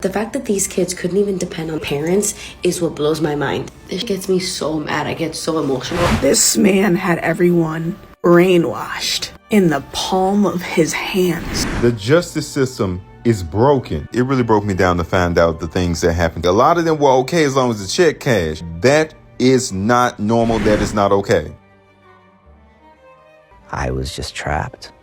The fact that these kids couldn't even depend on parents is what blows my mind. This gets me so mad. I get so emotional. This man had everyone brainwashed in the palm of his hands. The justice system is broken. It really broke me down to find out the things that happened. A lot of them were okay as long as the check cashed. That is not normal. That is not okay. I was just trapped.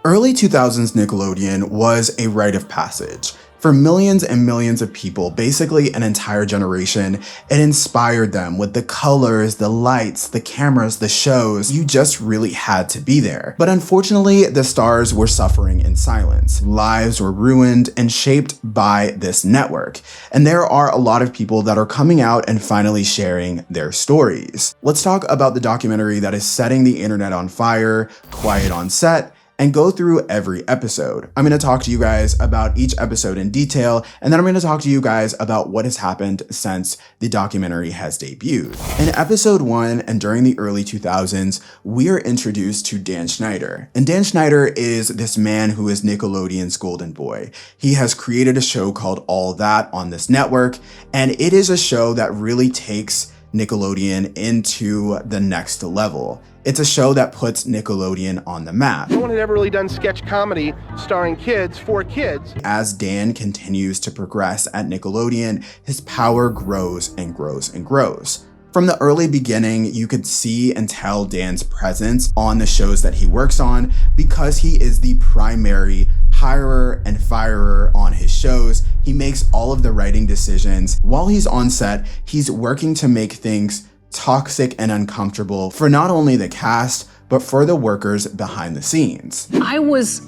Early 2000s Nickelodeon was a rite of passage. For millions and millions of people, basically an entire generation, it inspired them with the colors, the lights, the cameras, the shows. You just really had to be there. But unfortunately, the stars were suffering in silence. Lives were ruined and shaped by this network. And there are a lot of people that are coming out and finally sharing their stories. Let's talk about the documentary that is setting the internet on fire, Quiet on Set, and go through every episode. I'm going to talk to you guys about each episode in detail, and then I'm going to talk to you guys about what has happened since the documentary has debuted. In episode 1 and during the early 2000s, we are introduced to Dan Schneider. And Dan Schneider is this man who is Nickelodeon's golden boy. He has created a show called All That on this network, and it is a show that really takes Nickelodeon into the next level. It's a show that puts Nickelodeon on the map. No one had ever really done sketch comedy starring kids for kids. As Dan continues to progress at Nickelodeon, his power grows and grows and grows. From the early beginning, you could see and tell Dan's presence on the shows that he works on because he is the primary hirer and firer on his shows. He makes all of the writing decisions. While he's on set, he's working to make things toxic and uncomfortable for not only the cast, but for the workers behind the scenes. I was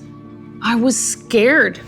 scared.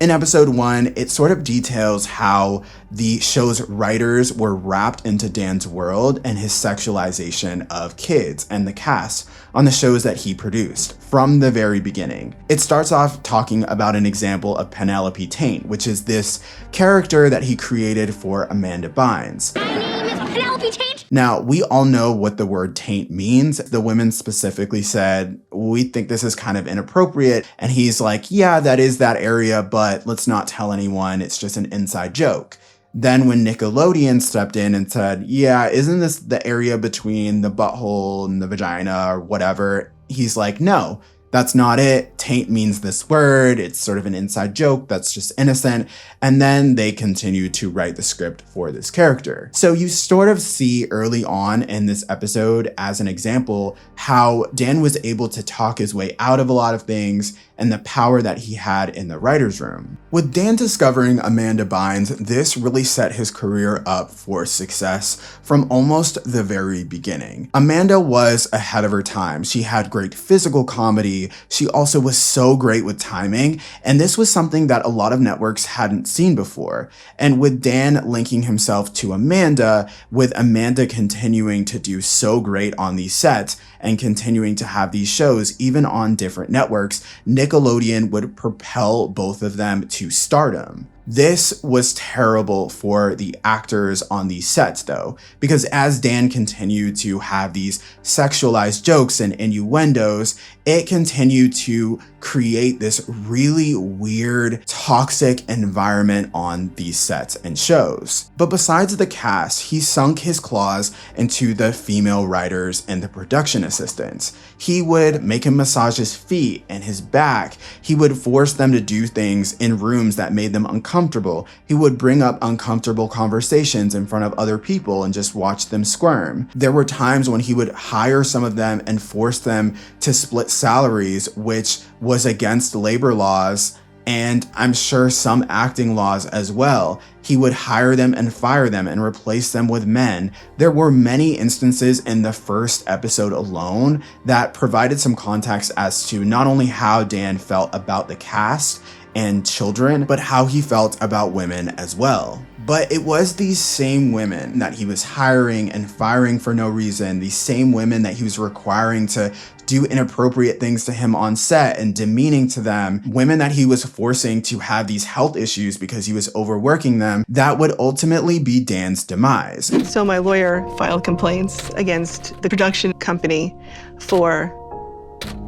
In episode 1, it sort of details how the show's writers were wrapped into Dan's world and his sexualization of kids and the cast on the shows that he produced from the very beginning. It starts off talking about an example of Penelope Taint, which is this character that he created for Amanda Bynes. Penelope Taint? Now, we all know what the word taint means. The women specifically said, we think this is kind of inappropriate. And he's like, yeah, that is that area, but let's not tell anyone. It's just an inside joke. Then when Nickelodeon stepped in and said, yeah, isn't this the area between the butthole and the vagina or whatever? He's like, no, that's not it. Taint means this word. It's sort of an inside joke that's just innocent. And then they continue to write the script for this character. So you sort of see early on in this episode, as an example, how Dan was able to talk his way out of a lot of things and the power that he had in the writer's room. With Dan discovering Amanda Bynes, this really set his career up for success from almost the very beginning. Amanda was ahead of her time. She had great physical comedy. She also was so great with timing, and this was something that a lot of networks hadn't seen before. And with Dan linking himself to Amanda, with Amanda continuing to do so great on these sets and continuing to have these shows even on different networks, Nickelodeon would propel both of them to stardom. This was terrible for the actors on these sets though, because as Dan continued to have these sexualized jokes and innuendos, it continued to create this really weird, toxic environment on these sets and shows. But besides the cast, he sunk his claws into the female writers and the production assistants. He would make him massage his feet and his back. He would force them to do things in rooms that made them uncomfortable. He would bring up uncomfortable conversations in front of other people and just watch them squirm. There were times when he would hire some of them and force them to split salaries, which was against labor laws and I'm sure some acting laws as well. He would hire them and fire them and replace them with men. There were many instances in the first episode alone that provided some context as to not only how Dan felt about the cast and children, but how he felt about women as well. But it was these same women that he was hiring and firing for no reason, these same women that he was requiring to do inappropriate things to him on set and demeaning to them, women that he was forcing to have these health issues because he was overworking them, that would ultimately be Dan's demise. So my lawyer filed complaints against the production company for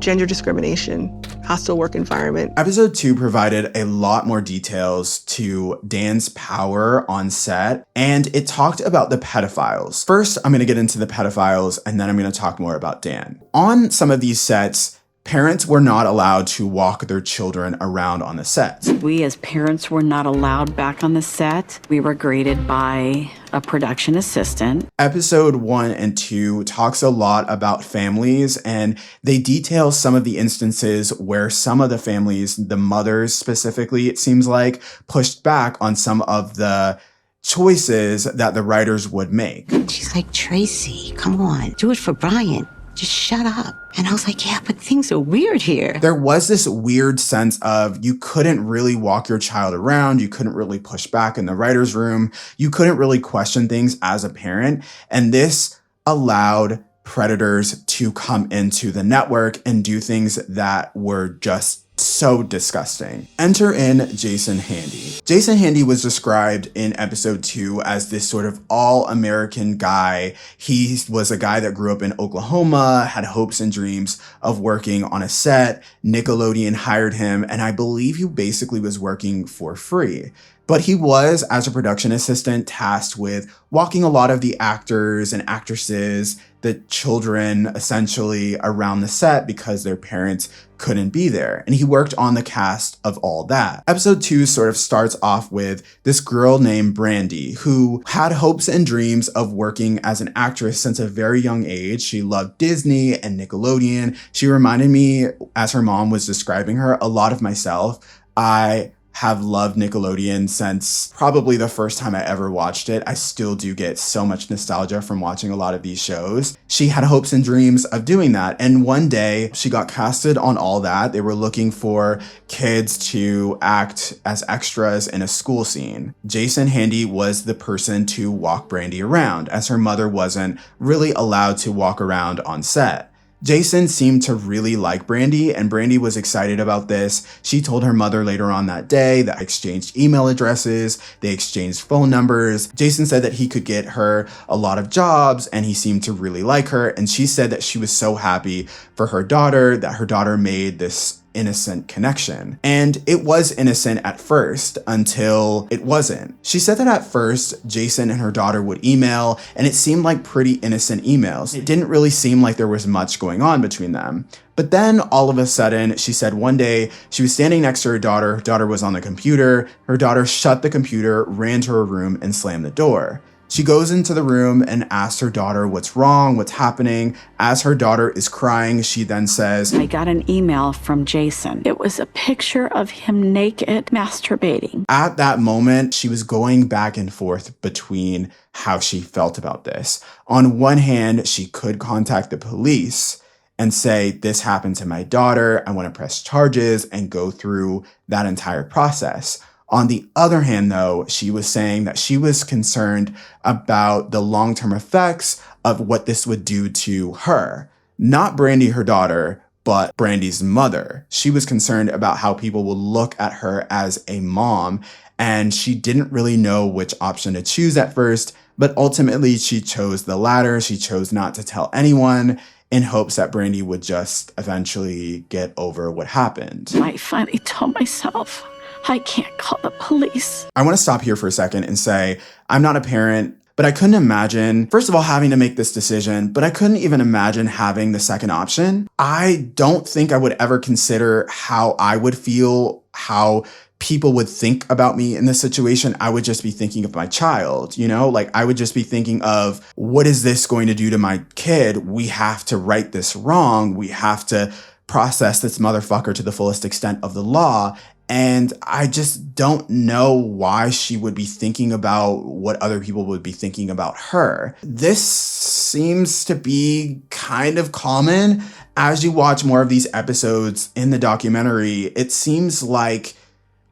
gender discrimination hostile work environment. Episode 2 provided a lot more details to Dan's power on set, and it talked about the pedophiles. First, I'm going to get into the pedophiles, and then I'm going to talk more about Dan. On some of these sets, parents were not allowed to walk their children around on the set. We as parents were not allowed back on the set. We were graded by a production assistant. Episode 1 and 2 talks a lot about families, and they detail some of the instances where some of the families, the mothers specifically, it seems like, pushed back on some of the choices that the writers would make. She's like, Tracy, come on, do it for Brian. Just shut up. And I was like, yeah, but things are weird here. There was this weird sense of you couldn't really walk your child around. You couldn't really push back in the writer's room. You couldn't really question things as a parent. And this allowed predators to come into the network and do things that were just so disgusting. Enter in Jason Handy. Jason Handy was described in episode 2 as this sort of all-American guy. He was a guy that grew up in Oklahoma, had hopes and dreams of working on a set. Nickelodeon hired him, and I believe he basically was working for free. But he was, as a production assistant, tasked with walking a lot of the actors and actresses, the children, essentially, around the set because their parents couldn't be there. And he worked on the cast of all that. Episode 2 sort of starts off with this girl named Brandy, who had hopes and dreams of working as an actress since a very young age. She loved Disney and Nickelodeon. She reminded me, as her mom was describing her, a lot of myself. I have loved Nickelodeon since probably the first time I ever watched it. I still do get so much nostalgia from watching a lot of these shows. She had hopes and dreams of doing that. And one day she got casted on all that. They were looking for kids to act as extras in a school scene. Jason Handy was the person to walk Brandy around, as her mother wasn't really allowed to walk around on set. Jason seemed to really like Brandy, and Brandy was excited about this. She told her mother later on that day that they exchanged email addresses, they exchanged phone numbers. Jason said that he could get her a lot of jobs, and he seemed to really like her, and she said that she was so happy for her daughter, that her daughter made this innocent connection. And it was innocent at first until it wasn't. She said that at first, Jason and her daughter would email, and it seemed like pretty innocent emails. It didn't really seem like there was much going on between them. But then all of a sudden, she said one day she was standing next to her daughter was on the computer, her daughter shut the computer, ran to her room, and slammed the door. She goes into the room and asks her daughter what's wrong, what's happening. As her daughter is crying, she then says, I got an email from Jason. It was a picture of him naked masturbating. At that moment, she was going back and forth between how she felt about this. On one hand, she could contact the police and say, this happened to my daughter, I want to press charges, and go through that entire process. On the other hand, though, she was saying that she was concerned about the long-term effects of what this would do to her. Not Brandy, her daughter, but Brandy's mother. She was concerned about how people will look at her as a mom, and she didn't really know which option to choose at first, but ultimately she chose the latter. She chose not to tell anyone in hopes that Brandy would just eventually get over what happened. I finally told myself, I can't call the police. I want to stop here for a second and say, I'm not a parent, but I couldn't imagine, first of all, having to make this decision, but I couldn't even imagine having the second option. I don't think I would ever consider how I would feel, how people would think about me in this situation. I would just be thinking of my child, I would just be thinking of, what is this going to do to my kid? We have to right this wrong. We have to process this motherfucker to the fullest extent of the law. And I just don't know why she would be thinking about what other people would be thinking about her. This seems to be kind of common as you watch more of these episodes in the documentary. It seems like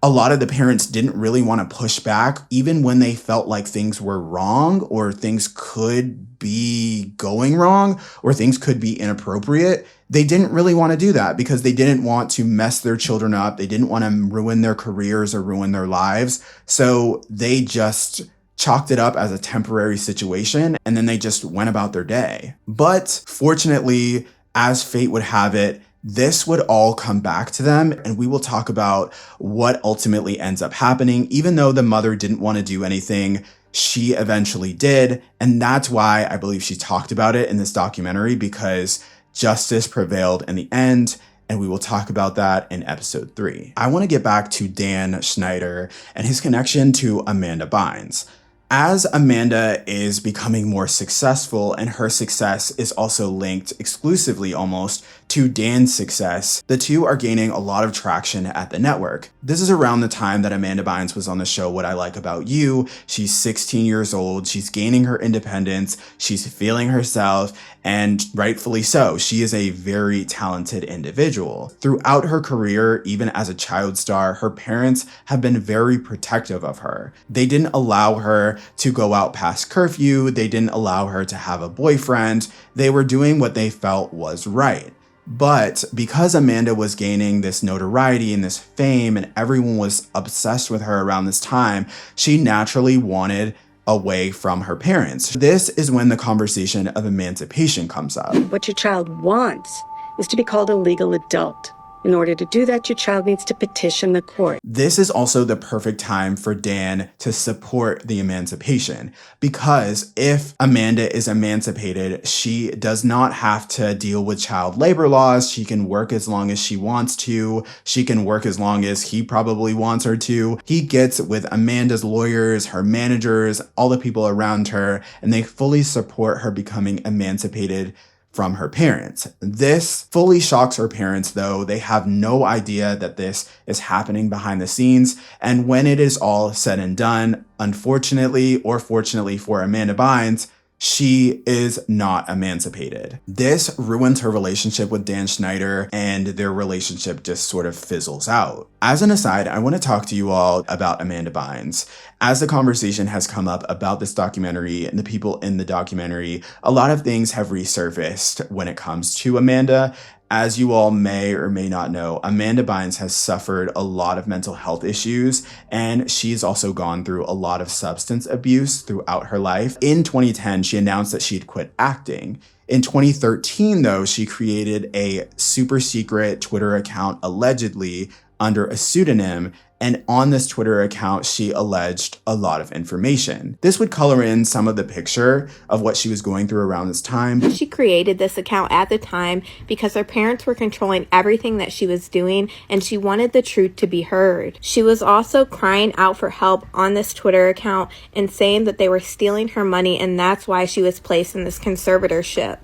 a lot of the parents didn't really want to push back, even when they felt like things were wrong or things could be going wrong or things could be inappropriate. They didn't really want to do that because they didn't want to mess their children up. They didn't want to ruin their careers or ruin their lives. So they just chalked it up as a temporary situation and then they just went about their day. But fortunately, as fate would have it, This would all come back to them, and we will talk about what ultimately ends up happening. Even though the mother didn't want to do anything, she eventually did, and that's why I believe she talked about it in this documentary, because justice prevailed in the end, and we will talk about that in episode 3. I want to get back to Dan Schneider and his connection to Amanda Bynes. As Amanda is becoming more successful, and her success is also linked exclusively almost to Dan's success, the two are gaining a lot of traction at the network. This is around the time that Amanda Bynes was on the show What I Like About You. She's 16 years old, she's gaining her independence, she's feeling herself, and rightfully so. She is a very talented individual. Throughout her career, even as a child star, her parents have been very protective of her. They didn't allow her to go out past curfew. They didn't allow her to have a boyfriend. They were doing what they felt was right. But because Amanda was gaining this notoriety and this fame, and everyone was obsessed with her around this time, she naturally wanted away from her parents. This is when the conversation of emancipation comes up. What your child wants is to be called a legal adult. In order to do that, your child needs to petition the court. This is also the perfect time for Dan to support the emancipation, because if Amanda is emancipated, she does not have to deal with child labor laws. She can work as long as she wants to. She can work as long as he probably wants her to. He gets with Amanda's lawyers, her managers, all the people around her, and they fully support her becoming emancipated from her parents. This fully shocks her parents, though. They have no idea that this is happening behind the scenes. And when it is all said and done, unfortunately or fortunately for Amanda Bynes, she is not emancipated. This ruins her relationship with Dan Schneider, and their relationship just sort of fizzles out. As an aside, I want to talk to you all about Amanda Bynes. As the conversation has come up about this documentary and the people in the documentary, a lot of things have resurfaced when it comes to Amanda. As you all may or may not know, Amanda Bynes has suffered a lot of mental health issues, and she's also gone through a lot of substance abuse throughout her life. In 2010, she announced that she'd quit acting. In 2013, though, she created a super secret Twitter account, allegedly under a pseudonym, and on this Twitter account, she alleged a lot of information. This would color in some of the picture of what she was going through around this time. She created this account at the time because her parents were controlling everything that she was doing, and she wanted the truth to be heard. She was also crying out for help on this Twitter account and saying that they were stealing her money, and that's why she was placed in this conservatorship.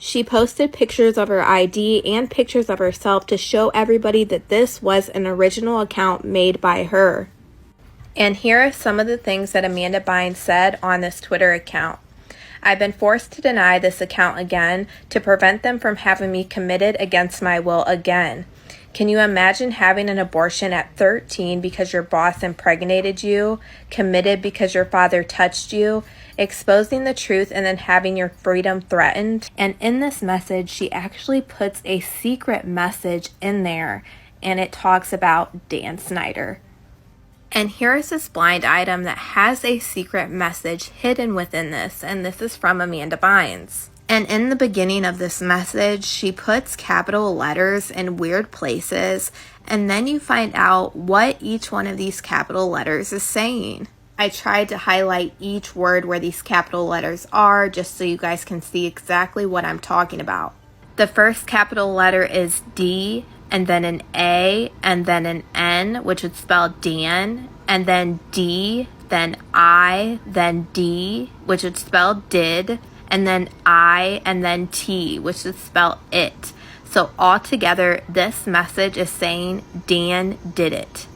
She posted pictures of her ID and pictures of herself to show everybody that this was an original account made by her. And here are some of the things that Amanda Bynes said on this Twitter account. I've been forced to deny this account again to prevent them from having me committed against my will again. Can you imagine having an abortion at 13 because your boss impregnated you, committed because your father touched you, exposing the truth and then having your freedom threatened? And in this message, she actually puts a secret message in there, and it talks about Dan Schneider. And here is this blind item that has a secret message hidden within this, and this is from Amanda Bynes. And in the beginning of this message, she puts capital letters in weird places, and then you find out what each one of these capital letters is saying. I tried to highlight each word where these capital letters are, just so you guys can see exactly what I'm talking about. The first capital letter is D, and then an A, and then an N, which would spell Dan, and then D, then I, then D, which would spell did, and then I, and then T, which would spell it. So altogether, this message is saying Dan did it.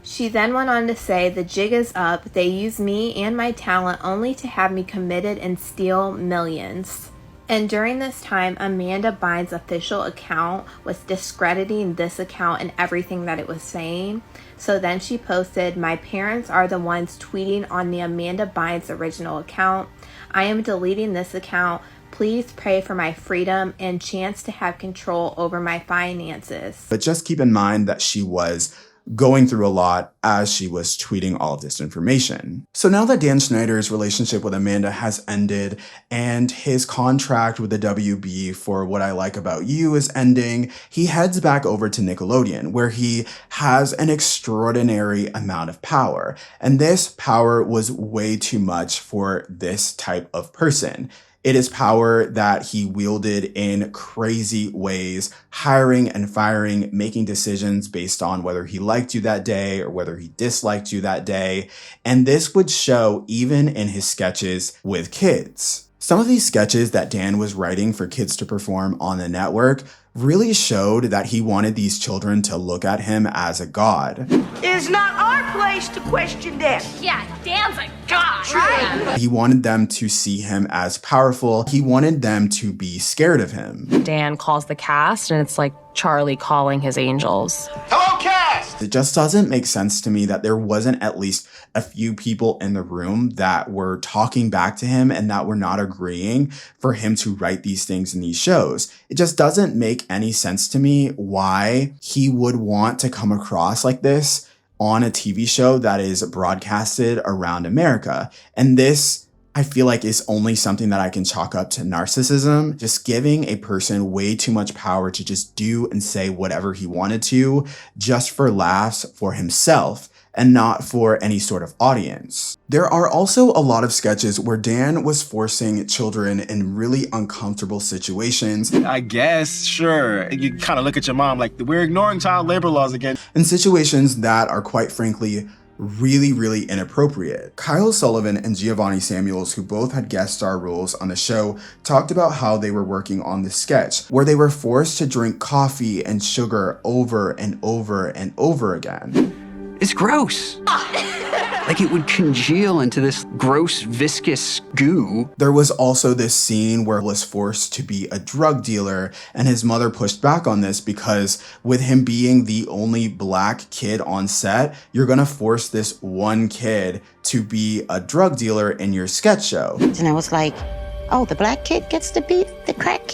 She then went on to say, the jig is up. They use me and my talent only to have me committed and steal millions. And during this time, Amanda Bynes' official account was discrediting this account and everything that it was saying. So then she posted, my parents are the ones tweeting on the Amanda Bynes original account. I am deleting this account. Please pray for my freedom and chance to have control over my finances. But just keep in mind that she was going through a lot as she was tweeting all of this information. So now that Dan Schneider's relationship with Amanda has ended and his contract with the WB for What I Like About You is ending, he heads back over to Nickelodeon, where he has an extraordinary amount of power. And this power was way too much for this type of person. It is power that he wielded in crazy ways, hiring and firing, making decisions based on whether he liked you that day or whether he disliked you that day. And this would show even in his sketches with kids. Some of these sketches that Dan was writing for kids to perform on the network really showed that he wanted these children to look at him as a god. It's not our place to question Dan. Yeah, Dan's a god, right? He wanted them to see him as powerful. He wanted them to be scared of him. Dan calls the cast, and it's like Charlie calling his angels. Hello, cast! It just doesn't make sense to me that there wasn't at least a few people in the room that were talking back to him and that were not agreeing for him to write these things in these shows. It just doesn't make any sense to me why he would want to come across like this on a TV show that is broadcasted around America. And this, I feel like, is only something that I can chalk up to narcissism, just giving a person way too much power to just do and say whatever he wanted to, just for laughs for himself and not for any sort of audience. There are also a lot of sketches where Dan was forcing children in really uncomfortable situations. I guess, sure. You kind of look at your mom like, we're ignoring child labor laws again. In situations that are, quite frankly, really inappropriate. Kyle Sullivan and Giovanni Samuels, who both had guest star roles on the show, talked about how they were working on the sketch, where they were forced to drink coffee and sugar over and over and over again. It's gross. Like it would congeal into this gross, viscous goo. There was also this scene where he was forced to be a drug dealer, and his mother pushed back on this because with him being the only black kid on set, you're gonna force this one kid to be a drug dealer in your sketch show. And I was like, oh, the black kid gets to be the crack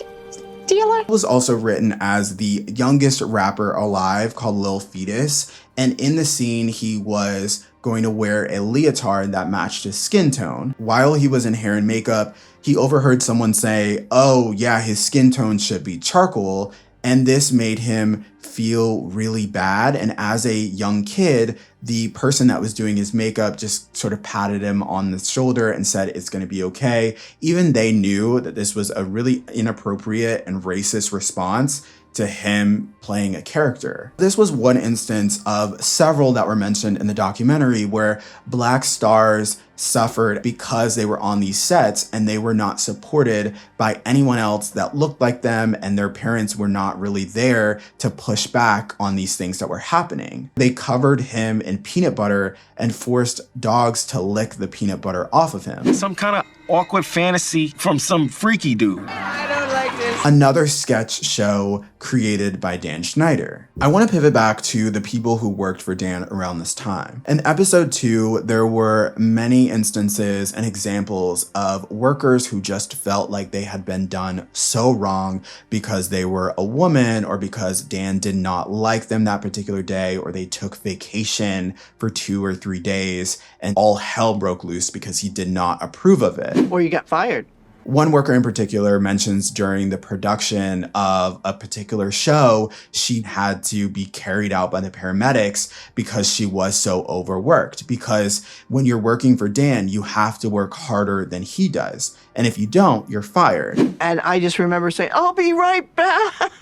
dealer? It was also written as the youngest rapper alive, called Lil Fetus, and in the scene he was going to wear a leotard that matched his skin tone. While he was in hair and makeup, he overheard someone say, oh yeah, his skin tone should be charcoal, and this made him feel really bad. And as a young kid, the person that was doing his makeup just sort of patted him on the shoulder and said, it's gonna be okay. Even they knew that this was a really inappropriate and racist response to him playing a character. This was one instance of several that were mentioned in the documentary where black stars suffered because they were on these sets and they were not supported by anyone else that looked like them, and their parents were not really there to push back on these things that were happening. They covered him in peanut butter and forced dogs to lick the peanut butter off of him. Some kind of awkward fantasy from some freaky dude. Another sketch show created by Dan Schneider. I want to pivot back to the people who worked for Dan around this time. In episode 2, there were many instances and examples of workers who just felt like they had been done so wrong because they were a woman, or because Dan did not like them that particular day, or they took vacation for 2 or 3 days and all hell broke loose because he did not approve of it. Or you got fired. One worker in particular mentions during the production of a particular show, she had to be carried out by the paramedics because she was so overworked. Because when you're working for Dan, you have to work harder than he does. And if you don't, you're fired. And I just remember saying, I'll be right back.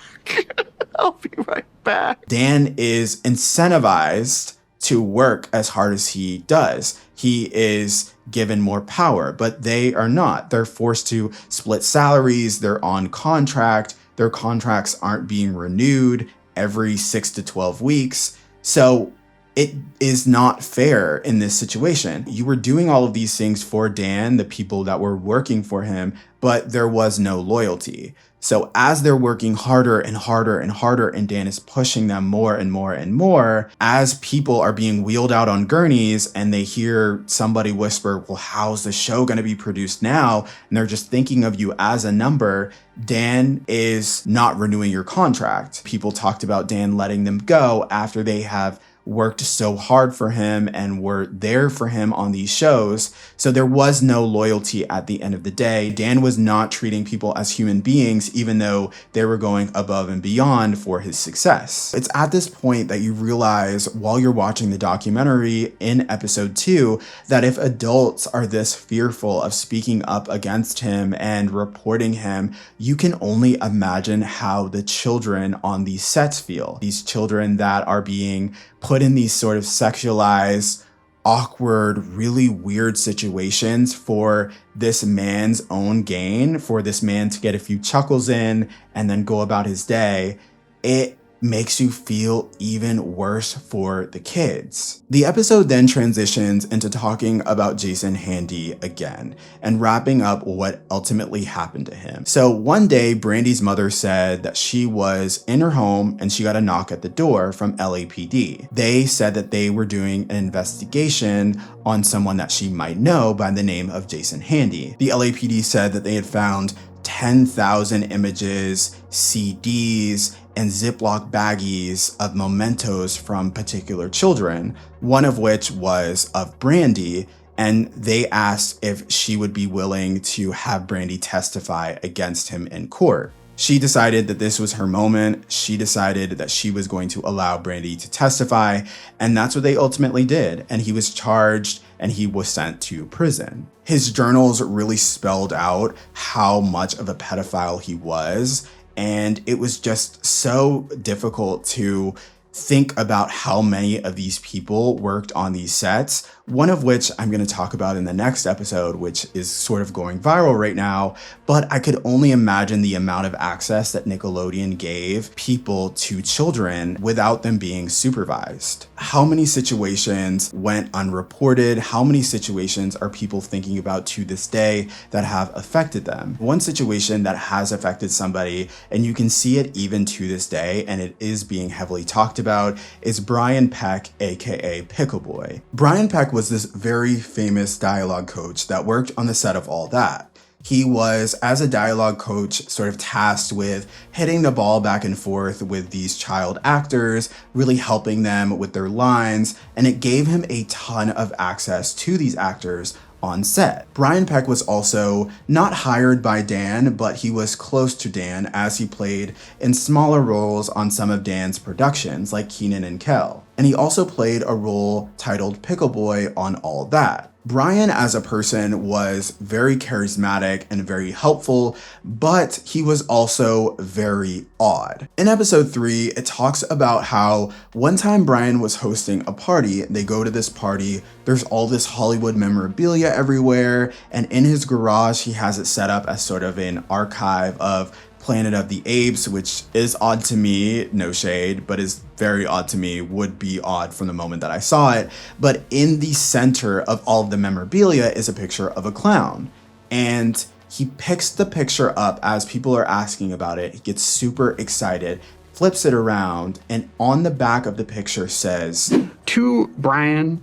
I'll be right back. Dan is incentivized to work as hard as he does. He is given more power, but they are not. They're forced to split salaries. They're on contract. Their contracts aren't being renewed every 6 to 12 weeks. So it is not fair in this situation. You were doing all of these things for Dan, the people that were working for him, but there was no loyalty. So as they're working harder and harder and harder, and Dan is pushing them more and more and more, as people are being wheeled out on gurneys and they hear somebody whisper, well, how's the show going to be produced now? And they're just thinking of you as a number. Dan is not renewing your contract. People talked about Dan letting them go after they have worked so hard for him and were there for him on these shows. So there was no loyalty at the end of the day. Dan was not treating people as human beings, even though they were going above and beyond for his success. It's at this point that you realize while you're watching the documentary in episode 2 that if adults are this fearful of speaking up against him and reporting him, you can only imagine how the children on these sets feel. These children that are being put in these sort of sexualized, awkward, really weird situations for this man's own gain, for this man to get a few chuckles in and then go about his day. It makes you feel even worse for the kids. The episode then transitions into talking about Jason Handy again and wrapping up what ultimately happened to him. So one day, Brandy's mother said that she was in her home and she got a knock at the door from LAPD. They said that they were doing an investigation on someone that she might know by the name of Jason Handy. The LAPD said that they had found 10,000 images, CDs, and Ziploc baggies of mementos from particular children, one of which was of Brandy, and they asked if she would be willing to have Brandy testify against him in court. She decided that this was her moment. She decided that she was going to allow Brandy to testify, and that's what they ultimately did. And he was charged and he was sent to prison. His journals really spelled out how much of a pedophile he was, and it was just so difficult to think about how many of these people worked on these sets, one of which I'm going to talk about in the next episode, which is sort of going viral right now. But I could only imagine the amount of access that Nickelodeon gave people to children without them being supervised. How many situations went unreported? How many situations are people thinking about to this day that have affected them? One situation that has affected somebody, and you can see it even to this day, and it is being heavily talked about, is Brian Peck, aka Pickle Boy. Brian Peck was this very famous dialogue coach that worked on the set of All That. He was, as a dialogue coach, sort of tasked with hitting the ball back and forth with these child actors, really helping them with their lines, and it gave him a ton of access to these actors on set. Brian Peck was also not hired by Dan, but he was close to Dan as he played in smaller roles on some of Dan's productions like Kenan and Kel. And he also played a role titled Pickle Boy on All That. Brian as a person was very charismatic and very helpful, but he was also very odd. In episode 3, it talks about how one time Brian was hosting a party. They go to this party, there's all this Hollywood memorabilia everywhere, and in his garage he has it set up as sort of an archive of Planet of the Apes, which is odd to me, no shade, but is very odd to me, would be odd from the moment that I saw it. But in the center of all of the memorabilia is a picture of a clown. And he picks the picture up as people are asking about it. He gets super excited, flips it around, and on the back of the picture says, "To Brian,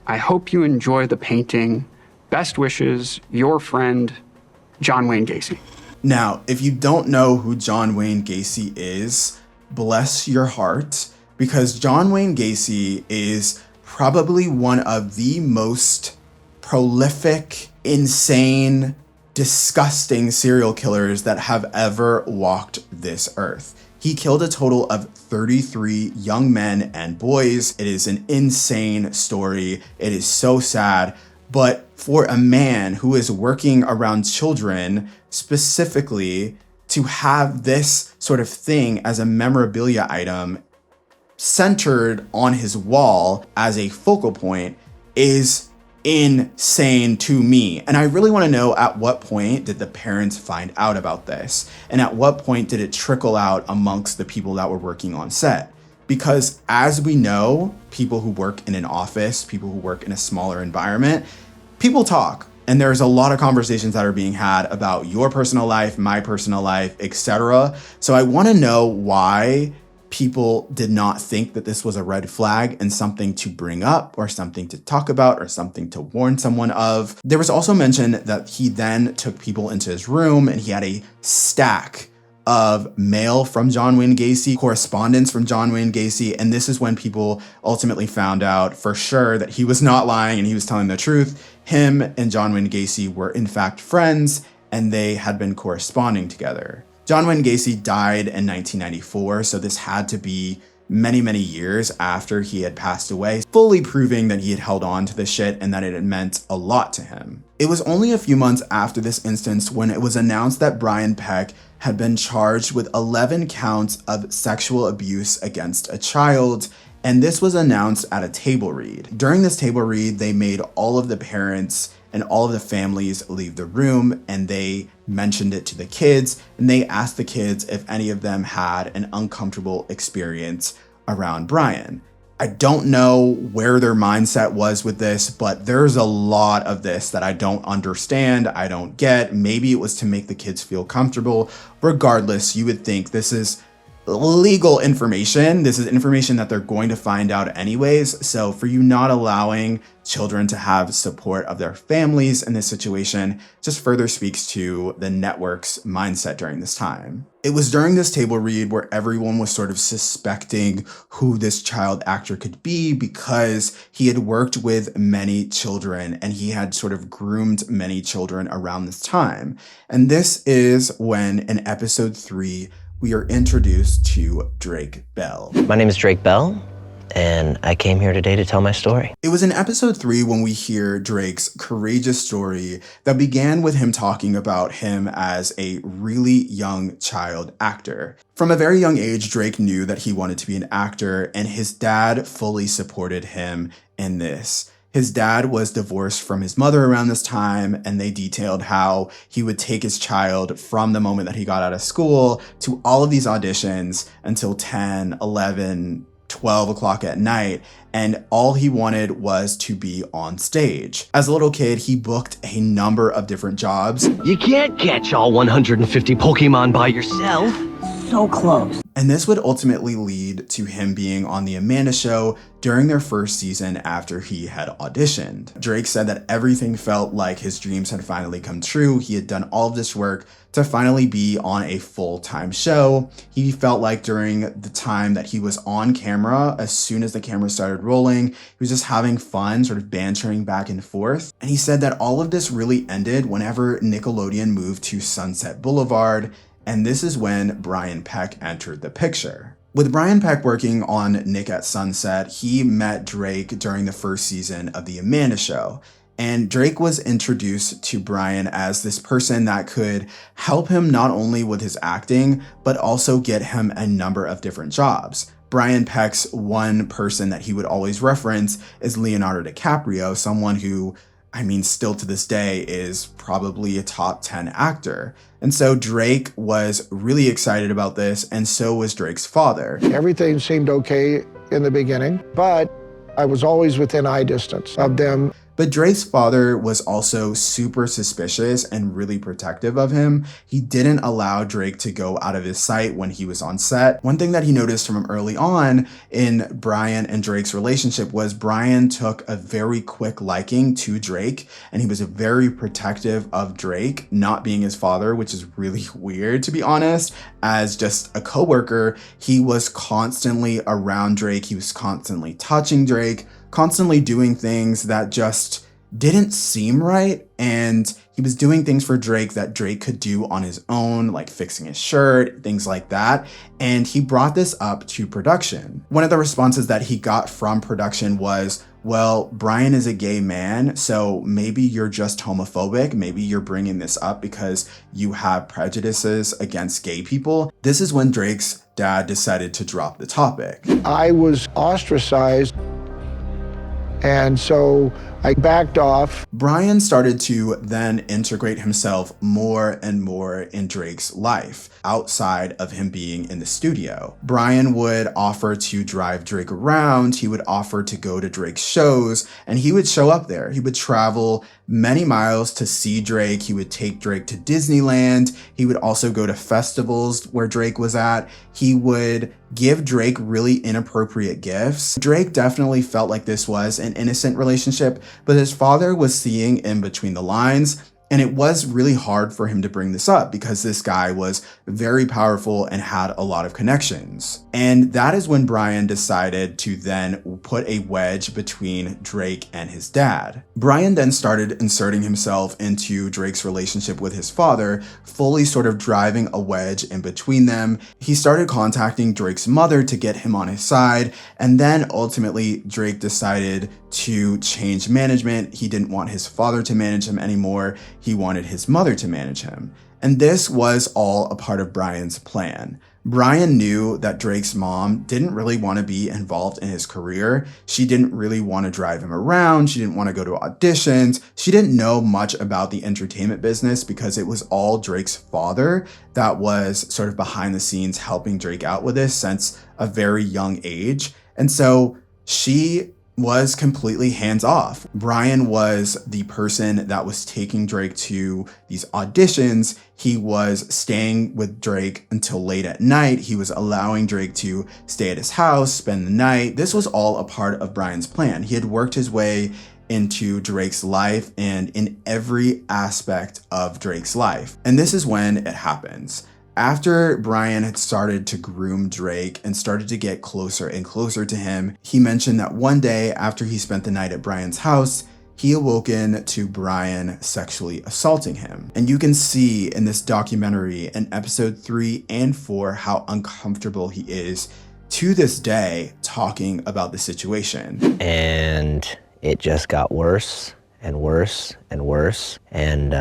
I hope you enjoy the painting. Best wishes, your friend, John Wayne Gacy." Now, if you don't know who John Wayne Gacy is, bless your heart, because John Wayne Gacy is probably one of the most prolific, insane, disgusting serial killers that have ever walked this earth. He killed a total of 33 young men and boys. It is an insane story. It is so sad. But for a man who is working around children specifically to have this sort of thing as a memorabilia item centered on his wall as a focal point is insane to me. And I really want to know, at what point did the parents find out about this? And at what point did it trickle out amongst the people that were working on set? Because as we know, people who work in an office, people who work in a smaller environment, people talk. And there's a lot of conversations that are being had about your personal life, my personal life, etc. So I want to know why people did not think that this was a red flag and something to bring up or something to talk about or something to warn someone of. There was also mention that he then took people into his room and he had a stack of mail from John Wayne Gacy, correspondence from John Wayne Gacy, and this is when people ultimately found out for sure that he was not lying and he was telling the truth. Him and John Wayne Gacy were in fact friends, and they had been corresponding together. John Wayne Gacy died in 1994, so this had to be many, many years after he had passed away, fully proving that he had held on to the shit and that it had meant a lot to him. It was only a few months after this instance when it was announced that Brian Peck had been charged with 11 counts of sexual abuse against a child, and this was announced at a table read. During this table read, they made all of the parents and all of the families leave the room, and they mentioned it to the kids, and they asked the kids if any of them had an uncomfortable experience around Brian. I don't know where their mindset was with this, but there's a lot of this that I don't understand, I don't get. Maybe it was to make the kids feel comfortable. Regardless, you would think this is legal information. This is information that they're going to find out anyways. So for you not allowing children to have support of their families in this situation just further speaks to the network's mindset during this time. It was during this table read where everyone was sort of suspecting who this child actor could be because he had worked with many children and he had sort of groomed many children around this time. And this is when in episode 3, we are introduced to Drake Bell. My name is Drake Bell, and I came here today to tell my story. It was in episode 3 when we hear Drake's courageous story that began with him talking about him as a really young child actor. From a very young age, Drake knew that he wanted to be an actor, and his dad fully supported him in this. His dad was divorced from his mother around this time, and they detailed how he would take his child from the moment that he got out of school to all of these auditions until 10, 11, 12 o'clock at night, and all he wanted was to be on stage. As a little kid, he booked a number of different jobs. You can't catch all 150 Pokemon by yourself. So close. And this would ultimately lead to him being on The Amanda Show during their first season after he had auditioned. Drake said that everything felt like his dreams had finally come true. He had done all of this work to finally be on a full-time show. He felt like during the time that he was on camera, as soon as the camera started rolling, he was just having fun, sort of bantering back and forth. And he said that all of this really ended whenever Nickelodeon moved to Sunset Boulevard, and this is when Brian Peck entered the picture. With Brian Peck working on Nick at Sunset, he met Drake during the first season of The Amanda Show. And Drake was introduced to Brian as this person that could help him not only with his acting, but also get him a number of different jobs. Brian Peck's one person that he would always reference is Leonardo DiCaprio, someone who, I mean, still to this day is probably a top 10 actor. And so Drake was really excited about this, and so was Drake's father. Everything seemed okay in the beginning, but I was always within eye distance of them. But Drake's father was also super suspicious and really protective of him. He didn't allow Drake to go out of his sight when he was on set. One thing that he noticed from early on in Brian and Drake's relationship was Brian took a very quick liking to Drake, and he was very protective of Drake, not being his father, which is really weird, to be honest. As just a coworker, he was constantly around Drake. He was constantly touching Drake, constantly doing things that just didn't seem right, and he was doing things for Drake that Drake could do on his own, like fixing his shirt, things like that, and he brought this up to production. One of the responses that he got from production was, well, Brian is a gay man, so maybe you're just homophobic, maybe you're bringing this up because you have prejudices against gay people. This is when Drake's dad decided to drop the topic. I was ostracized, and so I backed off. Brian started to then integrate himself more and more in Drake's life outside of him being in the studio. Brian would offer to drive Drake around. He would offer to go to Drake's shows, and he would show up there. He would travel many miles to see Drake. He would take Drake to Disneyland. He would also go to festivals where Drake was at. He would give Drake really inappropriate gifts. Drake definitely felt like this was an innocent relationship, but his father was seeing in between the lines, And it was really hard for him to bring this up because this guy was very powerful and had a lot of connections. And that is when Brian decided to then put a wedge between Drake and his dad. Brian then started inserting himself into Drake's relationship with his father, fully sort of driving a wedge in between them. He started contacting Drake's mother to get him on his side, and then ultimately Drake decided to change management. He didn't want his father to manage him anymore. He wanted his mother to manage him. And this was all a part of Brian's plan. Brian knew that Drake's mom didn't really want to be involved in his career. She didn't really want to drive him around. She didn't want to go to auditions. She didn't know much about the entertainment business because it was all Drake's father that was sort of behind the scenes helping Drake out with this since a very young age. And so she was completely hands off. Brian was the person that was taking Drake to these auditions. He was staying with Drake until late at night. He was allowing Drake to stay at his house, spend the night. This was all a part of Brian's plan. He had worked his way into Drake's life and in every aspect of Drake's life. And this is when it happens. After Brian had started to groom Drake and started to get closer and closer to him, he mentioned that one day after he spent the night at Brian's house, he awoken to Brian sexually assaulting him. And you can see in this documentary in episode 3 and 4 how uncomfortable he is to this day talking about the situation. And it just got worse and worse and worse and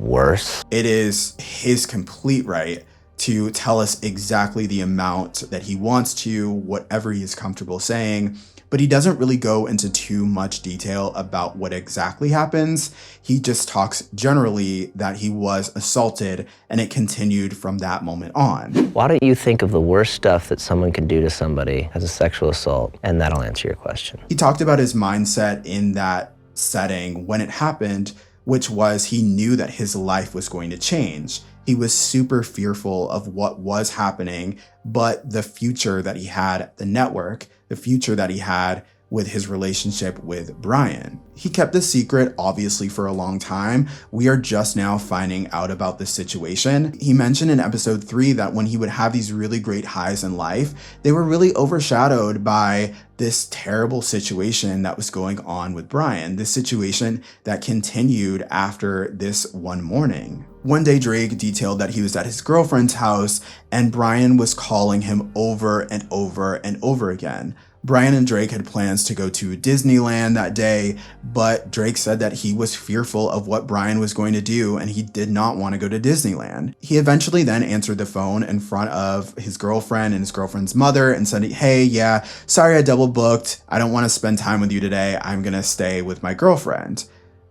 worse. It is his complete right to tell us exactly the amount that he wants to, whatever he is comfortable saying, but he doesn't really go into too much detail about what exactly happens. He just talks generally that he was assaulted and it continued from that moment on. Why don't you think of the worst stuff that someone can do to somebody as a sexual assault, and that'll answer your question. He talked about his mindset in that setting when it happened, which was he knew that his life was going to change. He was super fearful of what was happening, but the future that he had at the network, the future that he had with his relationship with Brian. He kept the secret, obviously, for a long time. We are just now finding out about this situation. He mentioned in episode 3 that when he would have these really great highs in life, they were really overshadowed by this terrible situation that was going on with Brian, this situation that continued after this one morning. One day, Drake detailed that he was at his girlfriend's house and Brian was calling him over and over and over again. Brian and Drake had plans to go to Disneyland that day, but Drake said that he was fearful of what Brian was going to do and he did not want to go to Disneyland. He eventually then answered the phone in front of his girlfriend and his girlfriend's mother and said, "Hey, yeah, sorry I double booked. I don't want to spend time with you today. I'm going to stay with my girlfriend."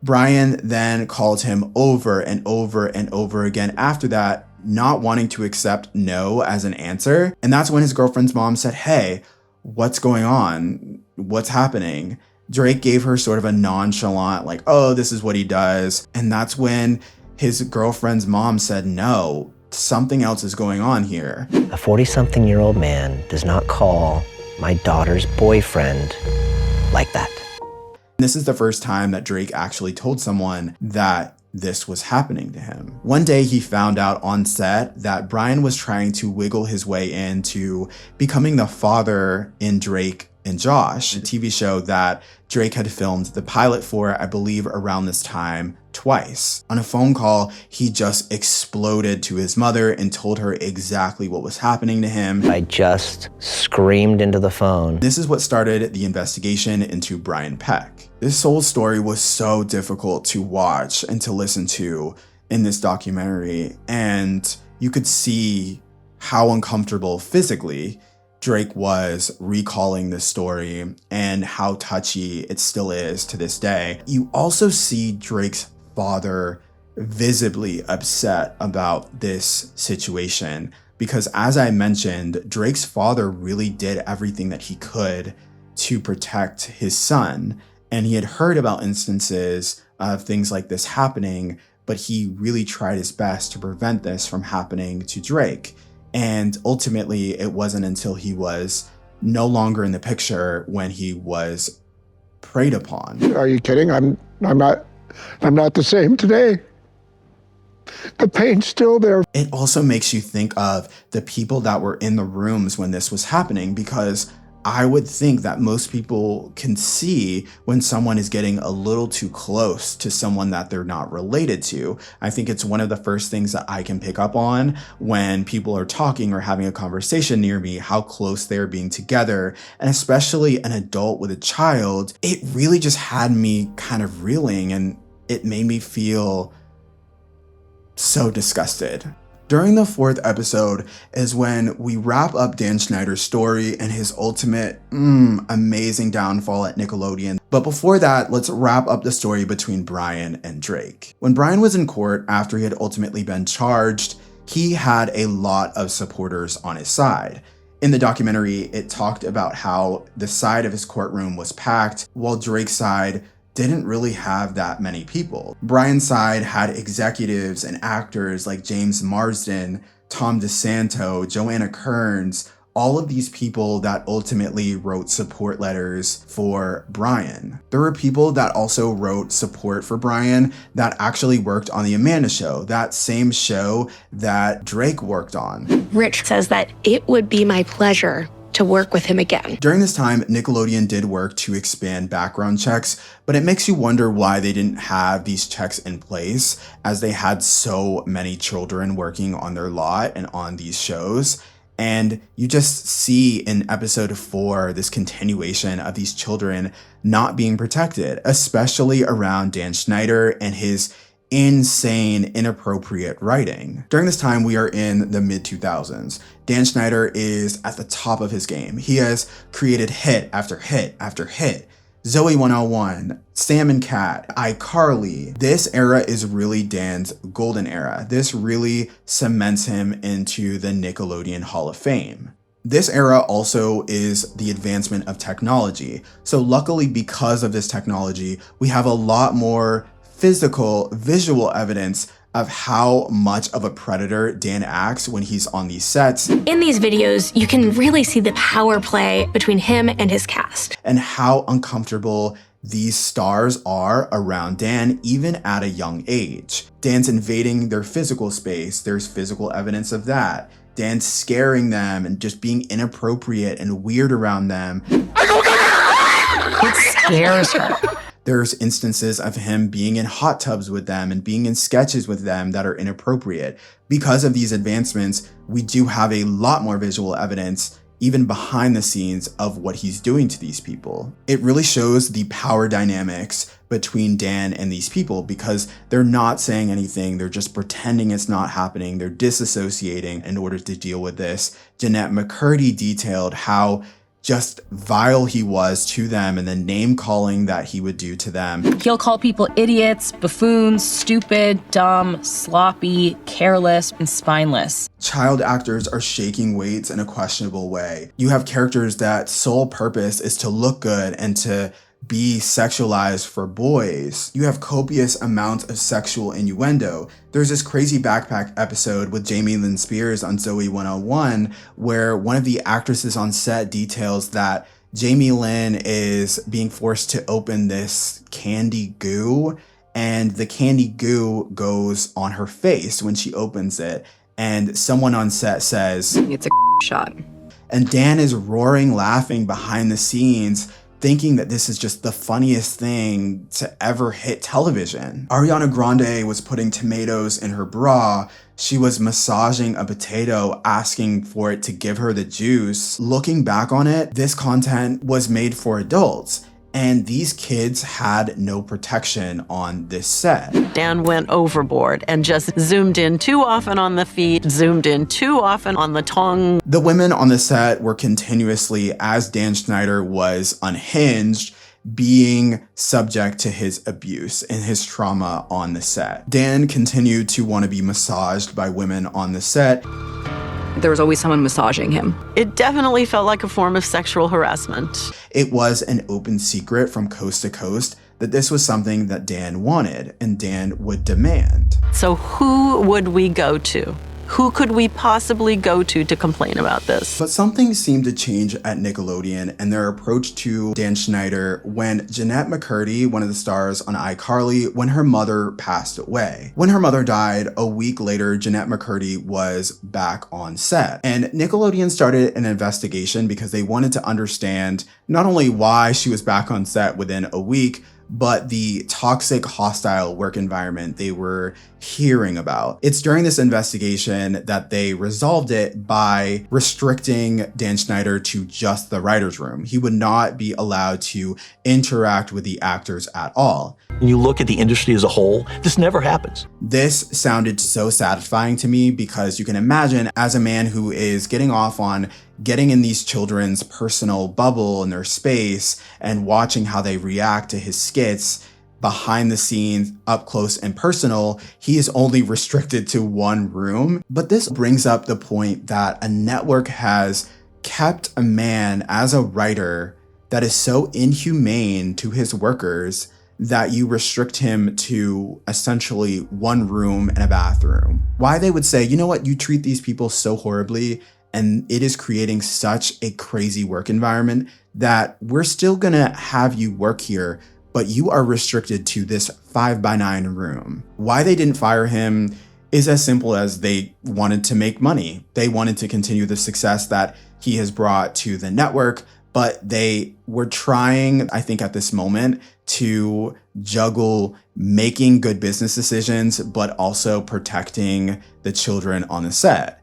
Brian then called him over and over and over again after that, not wanting to accept no as an answer. And that's when his girlfriend's mom said, "Hey, what's going on? What's happening?" Drake gave her sort of a nonchalant, like, "Oh, this is what he does." And that's when his girlfriend's mom said, "No, something else is going on here." A 40-something-year-old man does not call my daughter's boyfriend like that. This is the first time that Drake actually told someone that this was happening to him. One day he found out on set that Brian was trying to wiggle his way into becoming the father in Drake and Josh, a TV show that Drake had filmed the pilot for, I believe, around this time twice. On a phone call, he just exploded to his mother and told her exactly what was happening to him. I just screamed into the phone. This is what started the investigation into Brian Peck. This whole story was so difficult to watch and to listen to in this documentary, and you could see how uncomfortable physically Drake was recalling this story and how touchy it still is to this day. You also see Drake's father visibly upset about this situation because, as I mentioned, Drake's father really did everything that he could to protect his son. And he had heard about instances of things like this happening, but he really tried his best to prevent this from happening to Drake. And ultimately, it wasn't until he was no longer in the picture when he was preyed upon. Are you kidding? I'm not I'm not the same today. The pain's still there. It also makes you think of the people that were in the rooms when this was happening, because I would think that most people can see when someone is getting a little too close to someone that they're not related to. I think it's one of the first things that I can pick up on when people are talking or having a conversation near me, how close they're being together, and especially an adult with a child. It really just had me kind of reeling, and it made me feel so disgusted. During the 4th episode is when we wrap up Dan Schneider's story and his ultimate amazing downfall at Nickelodeon. But before that, let's wrap up the story between Brian and Drake. When Brian was in court after he had ultimately been charged, he had a lot of supporters on his side. In the documentary, it talked about how the side of his courtroom was packed, while Drake's side didn't really have that many people. Brian's side had executives and actors like James Marsden, Tom DeSanto, Joanna Kearns, all of these people that ultimately wrote support letters for Brian. There were people that also wrote support for Brian that actually worked on The Amanda Show, that same show that Drake worked on. Rich says that it would be my pleasure to work with him again. During this time, Nickelodeon did work to expand background checks, but it makes you wonder why they didn't have these checks in place, as they had so many children working on their lot and on these shows. And you just see in episode 4 this continuation of these children not being protected, especially around Dan Schneider and his insane, inappropriate writing. During this time, we are in the mid-2000s. Dan Schneider is at the top of his game. He has created hit after hit after hit. Zoe 101, Sam and Cat, iCarly. This era is really Dan's golden era. This really cements him into the Nickelodeon Hall of Fame. This era also is the advancement of technology. So luckily, because of this technology, we have a lot more physical, visual evidence of how much of a predator Dan acts when he's on these sets. In these videos, you can really see the power play between him and his cast. And how uncomfortable these stars are around Dan, even at a young age. Dan's invading their physical space. There's physical evidence of that. Dan's scaring them and just being inappropriate and weird around them. It scares her. There's instances of him being in hot tubs with them and being in sketches with them that are inappropriate. Because of these advancements, we do have a lot more visual evidence, even behind the scenes, of what he's doing to these people. It really shows the power dynamics between Dan and these people, because they're not saying anything. They're just pretending it's not happening. They're disassociating in order to deal with this. Jeanette McCurdy detailed how just vile he was to them and the name calling that he would do to them. He'll call people idiots, buffoons, stupid, dumb, sloppy, careless, and spineless. Child actors are shaking weights in a questionable way. You have characters that sole purpose is to look good and to be sexualized for boys. You have copious amounts of sexual innuendo. There's this crazy backpack episode with Jamie Lynn Spears on Zoe 101 where one of the actresses on set details that Jamie Lynn is being forced to open this candy goo, and the candy goo goes on her face when she opens it, and someone on set says, "It's a shot." And Dan is roaring laughing behind the scenes, thinking that this is just the funniest thing to ever hit television. Ariana Grande was putting tomatoes in her bra. She was massaging a potato, asking for it to give her the juice. Looking back on it, this content was made for adults, and these kids had no protection on this set. Dan went overboard and just zoomed in too often on the feet, zoomed in too often on the tongue. The women on the set were continuously, as Dan Schneider was unhinged, being subject to his abuse and his trauma on the set. Dan continued to want to be massaged by women on the set. There was always someone massaging him. It definitely felt like a form of sexual harassment. It was an open secret from coast to coast that this was something that Dan wanted and Dan would demand. So who would we go to? Who could we possibly go to complain about this? But something seemed to change at Nickelodeon and their approach to Dan Schneider when Jeanette McCurdy, one of the stars on iCarly, when her mother passed away. When her mother died, a week later, Jeanette McCurdy was back on set. And Nickelodeon started an investigation because they wanted to understand not only why she was back on set within a week, but the toxic, hostile work environment they were hearing about. It's during this investigation that they resolved it by restricting Dan Schneider to just the writer's room. He would not be allowed to interact with the actors at all. When you look at the industry as a whole, this never happens. This sounded so satisfying to me because you can imagine, as a man who is getting off on getting in these children's personal bubble in their space and watching how they react to his skits behind the scenes, up close and personal, he is only restricted to one room. But this brings up the point that a network has kept a man as a writer that is so inhumane to his workers that you restrict him to essentially one room and a bathroom. Why they would say, you know what, you treat these people so horribly and it is creating such a crazy work environment that we're still gonna have you work here, but you are restricted to this 5x9 room. Why they didn't fire him is as simple as they wanted to make money. They wanted to continue the success that he has brought to the network, but they were trying, I think at this moment, to juggle making good business decisions, but also protecting the children on the set.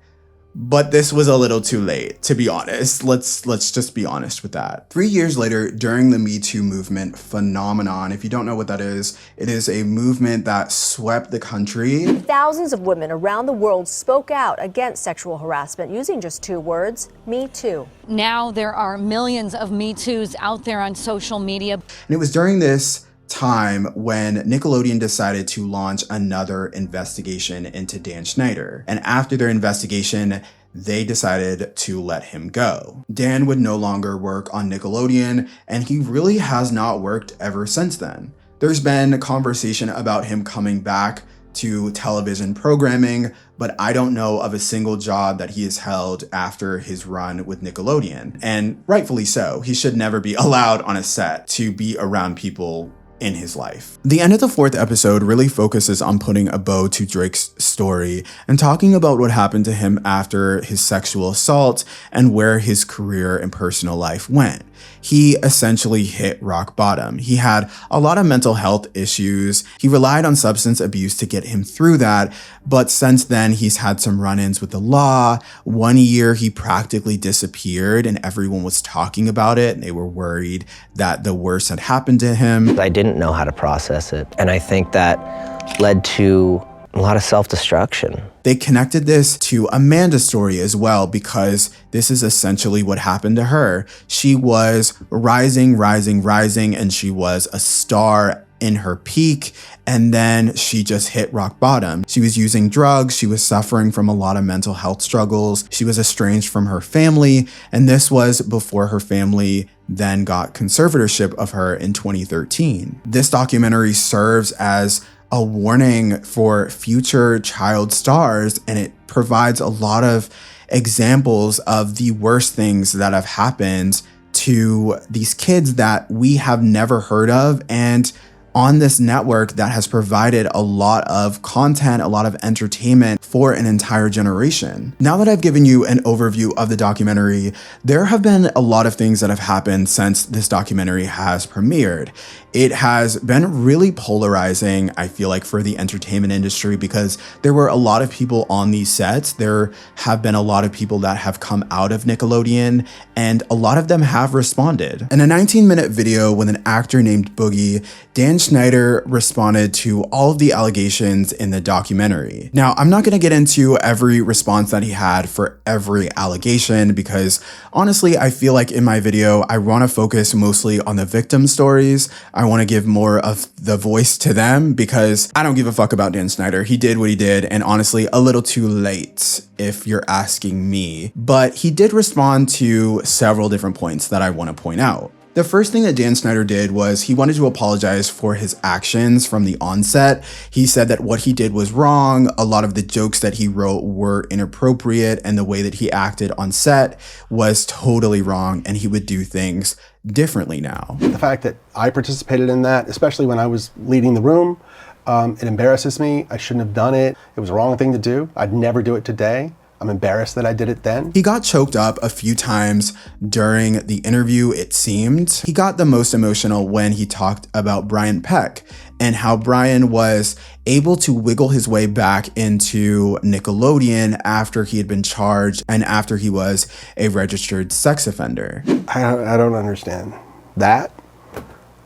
But this was a little too late, to be honest. Let's just be honest with that. 3 years later, during the Me Too movement phenomenon, if you don't know what that is, it is a movement that swept the country. Thousands of women around the world spoke out against sexual harassment using just 2 words, Me Too. Now there are millions of Me Too's out there on social media. And it was during this time when Nickelodeon decided to launch another investigation into Dan Schneider. And after their investigation, they decided to let him go. Dan would no longer work on Nickelodeon, and he really has not worked ever since then. There's been conversation about him coming back to television programming, but I don't know of a single job that he has held after his run with Nickelodeon. And rightfully so. He should never be allowed on a set to be around people in his life. The end of the 4th episode really focuses on putting a bow to Drake's story and talking about what happened to him after his sexual assault and where his career and personal life went. He essentially hit rock bottom. He had a lot of mental health issues. He relied on substance abuse to get him through that, but since then he's had some run-ins with the law. 1 year he practically disappeared and everyone was talking about it and they were worried that the worst had happened to him. I didn't know how to process it, and I think that led to a lot of self-destruction. They connected this to Amanda's story as well because this is essentially what happened to her. She was rising, and she was a star in her peak, and then she just hit rock bottom. She was using drugs, she was suffering from a lot of mental health struggles, she was estranged from her family, and this was before her family then got conservatorship of her in 2013. This documentary serves as a warning for future child stars, and it provides a lot of examples of the worst things that have happened to these kids that we have never heard of, and on this network that has provided a lot of content, a lot of entertainment for an entire generation. Now that I've given you an overview of the documentary, there have been a lot of things that have happened since this documentary has premiered. It has been really polarizing, I feel like, for the entertainment industry because there were a lot of people on these sets. There have been a lot of people that have come out of Nickelodeon, and a lot of them have responded. In a 19-minute video with an actor named Boogie, Dan Schneider responded to all of the allegations in the documentary. Now, I'm not going to get into every response that he had for every allegation because honestly, I feel like in my video, I want to focus mostly on the victim stories. I want to give more of the voice to them because I don't give a fuck about Dan Schneider. He did what he did, and honestly, a little too late if you're asking me. But he did respond to several different points that I want to point out. The first thing that Dan Snyder did was he wanted to apologize for his actions from the onset. He said that what he did was wrong. A lot of the jokes that he wrote were inappropriate, and the way that he acted on set was totally wrong, and he would do things differently now. The fact that I participated in that, especially when I was leading the room, it embarrasses me. I shouldn't have done it. It was the wrong thing to do. I'd never do it today. I'm embarrassed that I did it then. He got choked up a few times during the interview, it seemed. He got the most emotional when he talked about Brian Peck and how Brian was able to wiggle his way back into Nickelodeon after he had been charged and after he was a registered sex offender. I don't understand that.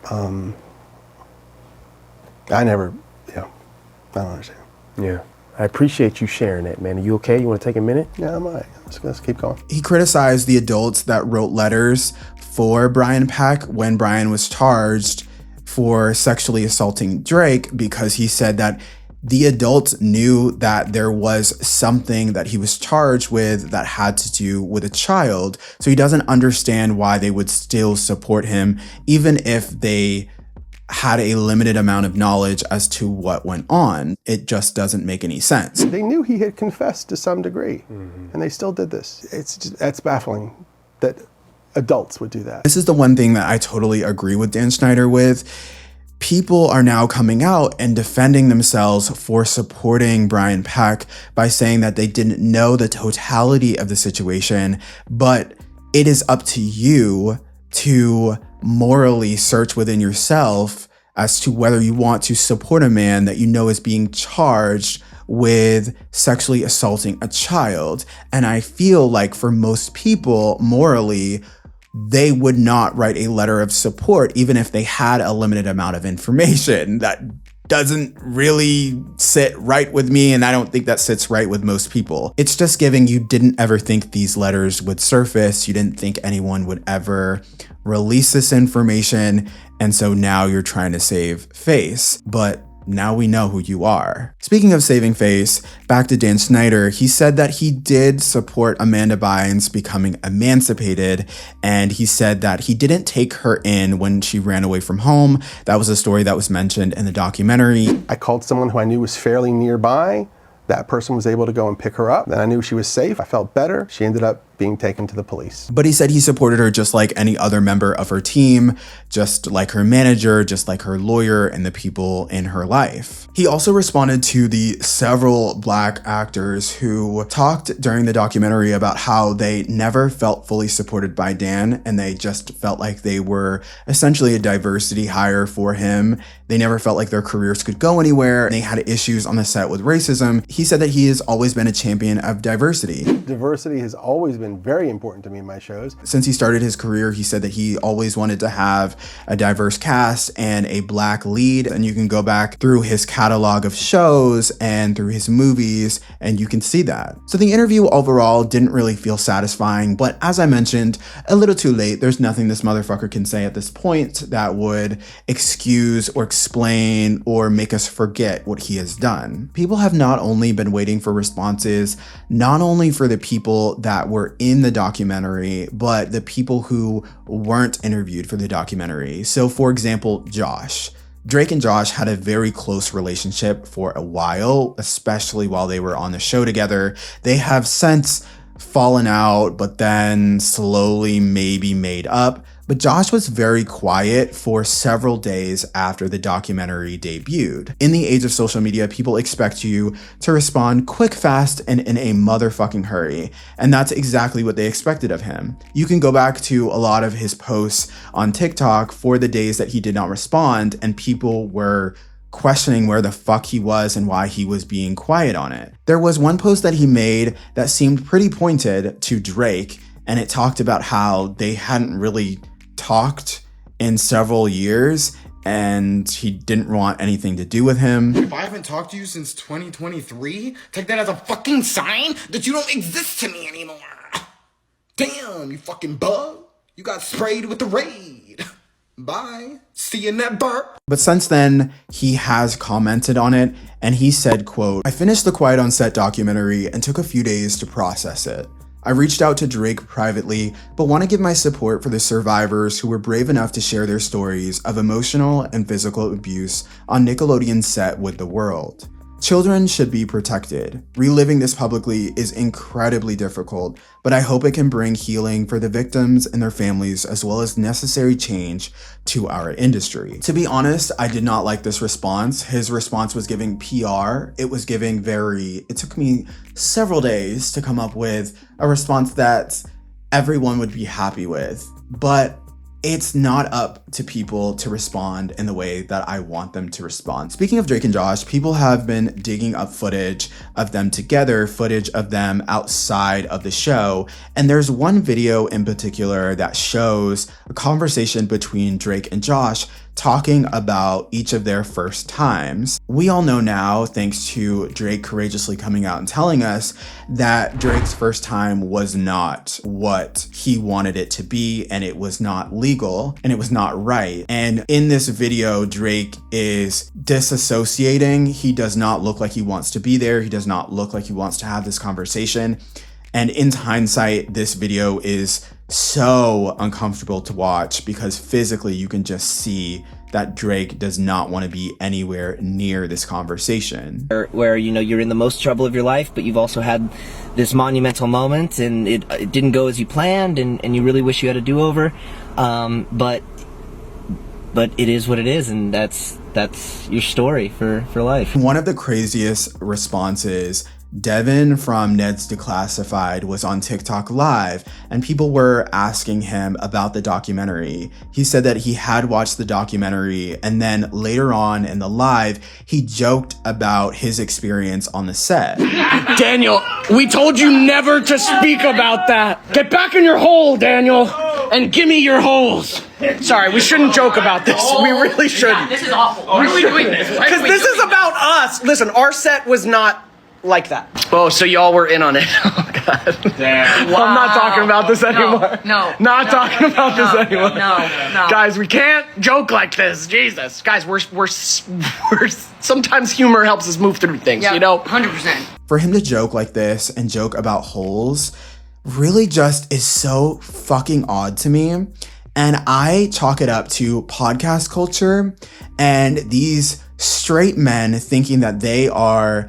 I don't understand. Yeah. I appreciate you sharing that, man. Are you okay? You want to take a minute? Yeah, I'm all right. Let's keep going. He criticized the adults that wrote letters for Brian Peck when Brian was charged for sexually assaulting Drake, because he said that the adults knew that there was something that he was charged with that had to do with a child. So he doesn't understand why they would still support him, even if they had a limited amount of knowledge as to what went on. It just doesn't make any sense. They knew he had confessed to some degree, and they still did this. That's baffling that adults would do that. This is the one thing that I totally agree with Dan Snyder with. People are now coming out and defending themselves for supporting Brian Peck by saying that they didn't know the totality of the situation, but it is up to you to morally search within yourself as to whether you want to support a man that you know is being charged with sexually assaulting a child. And I feel like for most people, morally, they would not write a letter of support even if they had a limited amount of information. That doesn't really sit right with me, and I don't think that sits right with most people. It's just giving you didn't ever think these letters would surface. You didn't think anyone would ever release this information, and so now you're trying to save face. But now we know who you are. Speaking of saving face, back to Dan Snyder, he said that he did support Amanda Bynes becoming emancipated, and he said that he didn't take her in when she ran away from home. That was a story that was mentioned in the documentary. I called someone who I knew was fairly nearby. That person was able to go and pick her up. Then I knew she was safe. I felt better. She ended up being taken to the police. But he said he supported her just like any other member of her team, just like her manager, just like her lawyer, and the people in her life. He also responded to the several Black actors who talked during the documentary about how they never felt fully supported by Dan, and they just felt like they were essentially a diversity hire for him. They never felt like their careers could go anywhere. They had issues on the set with racism. He said that he has always been a champion of diversity. Diversity has always been very important to me in my shows. Since he started his career, he said that he always wanted to have a diverse cast and a Black lead. And you can go back through his catalog of shows and through his movies, and you can see that. So the interview overall didn't really feel satisfying, but as I mentioned, a little too late. There's nothing this motherfucker can say at this point that would excuse or explain or make us forget what he has done. People have not only been waiting for responses, not only for the people that were in the documentary, but the people who weren't interviewed for the documentary. So for example, Josh. Drake and Josh had a very close relationship for a while, especially while they were on the show together. They have since fallen out, but then slowly maybe made up. But Josh was very quiet for several days after the documentary debuted. In the age of social media, people expect you to respond quick, fast, and in a motherfucking hurry. And that's exactly what they expected of him. You can go back to a lot of his posts on TikTok for the days that he did not respond, and people were questioning where the fuck he was and why he was being quiet on it. There was one post that he made that seemed pretty pointed to Drake, and it talked about how they hadn't really talked in several years and he didn't want anything to do with him. If I haven't talked to you since 2023, take that as a fucking sign that you don't exist to me anymore. Damn, you fucking bug. You got sprayed with the raid. Bye. See you never. But since then, he has commented on it, and he said, quote, "I finished the Quiet on Set documentary and took a few days to process it. I reached out to Drake privately, but want to give my support for the survivors who were brave enough to share their stories of emotional and physical abuse on Nickelodeon's set with the world. Children should be protected. Reliving this publicly is incredibly difficult, but I hope it can bring healing for the victims and their families, as well as necessary change to our industry. To be honest, I did not like this response. His response was giving PR. It took me several days to come up with a response that everyone would be happy with, but it's not up to people to respond in the way that I want them to respond. Speaking of Drake and Josh, people have been digging up footage of them together, footage of them outside of the show, and there's one video in particular that shows a conversation between Drake and Josh talking about each of their first times. We all know now, thanks to Drake courageously coming out and telling us that Drake's first time was not what he wanted it to be, and it was not legal, and it was not right. And in this video, Drake is disassociating. He does not look like he wants to be there. He does not look like he wants to have this conversation. And in hindsight, this video is so uncomfortable to watch because physically you can just see that Drake does not want to be anywhere near this conversation. Where you know you're in the most trouble of your life, but you've also had this monumental moment and it didn't go as you planned and you really wish you had a do-over. But it is what it is, and that's your story for life. One of the craziest responses, Devon from Ned's Declassified was on TikTok Live, and people were asking him about the documentary. He said that he had watched the documentary, and then later on in the live, he joked about his experience on the set. Daniel, we told you never to speak about that. Get back in your hole, Daniel, and give me your holes. Sorry, we shouldn't joke about this. We really shouldn't. This is awful. Why are we doing this? Because this is about us. Listen, our set was not like that. Oh, so y'all were in on it. Oh, God. Damn. Wow. I'm not talking about this anymore. Not talking about this anymore. No. Guys, we can't joke like this. Jesus. Guys, we're sometimes humor helps us move through things, you know? 100%. For him to joke like this and joke about holes really just is so fucking odd to me. And I chalk it up to podcast culture and these straight men thinking that they are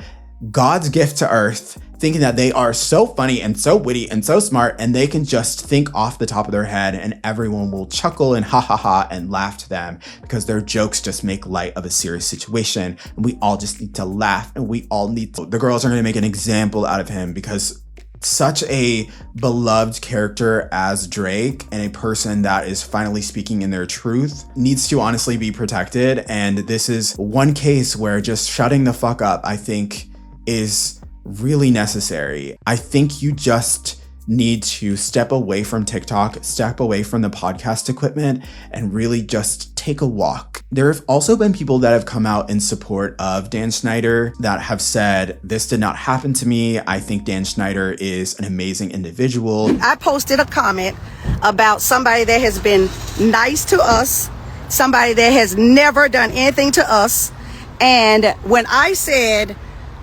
God's gift to earth, thinking that they are so funny and so witty and so smart, and they can just think off the top of their head and everyone will chuckle and ha ha ha and laugh to them because their jokes just make light of a serious situation. And we all just need to laugh, and we all need to. The girls are going to make an example out of him because such a beloved character as Drake and a person that is finally speaking in their truth needs to honestly be protected. And this is one case where just shutting the fuck up, I think, is really necessary. I think you just need to step away from TikTok, step away from the podcast equipment, and really just take a walk. There have also been people that have come out in support of Dan Schneider that have said, this did not happen to me. I think Dan Schneider is an amazing individual. I posted a comment about somebody that has been nice to us, somebody that has never done anything to us. And when I said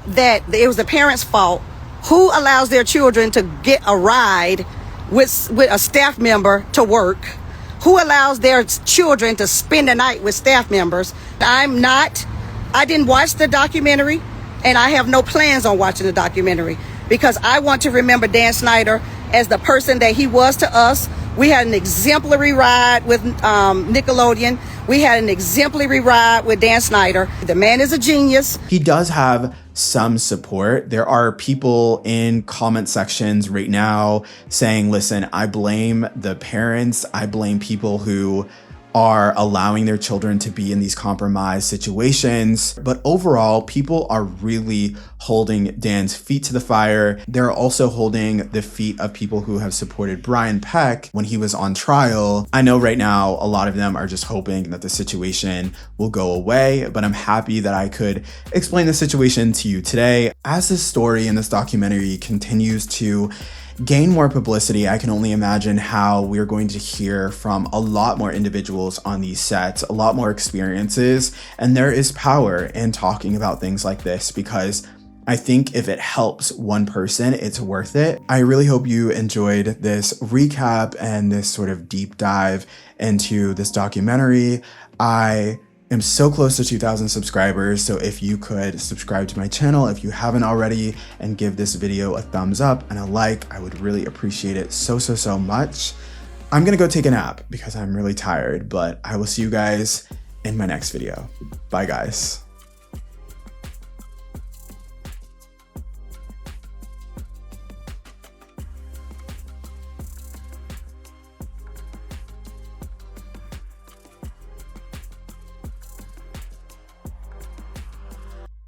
that it was the parents' fault, who allows their children to get a ride with a staff member to work? Who allows their children to spend the night with staff members? I didn't watch the documentary, and I have no plans on watching the documentary because I want to remember Dan Schneider as the person that he was to us. We had an exemplary ride with Nickelodeon. We had an exemplary ride with Dan Schneider. The man is a genius. He does have some support. There are people in comment sections right now saying, listen, I blame the parents. I blame people who are allowing their children to be in these compromised situations. But overall, people are really holding Dan's feet to the fire. They're also holding the feet of people who have supported Brian Peck when he was on trial. I know right now, a lot of them are just hoping that the situation will go away, but I'm happy that I could explain the situation to you today. As this story in this documentary continues to gain more publicity, I can only imagine how we're going to hear from a lot more individuals on these sets, a lot more experiences, and there is power in talking about things like this because I think if it helps one person, it's worth it. I really hope you enjoyed this recap and this sort of deep dive into this documentary. I am so close to 2,000 subscribers, so if you could subscribe to my channel if you haven't already and give this video a thumbs up and a like, I would really appreciate it so much. I'm gonna go take a nap because I'm really tired, but I will see you guys in my next video. Bye guys.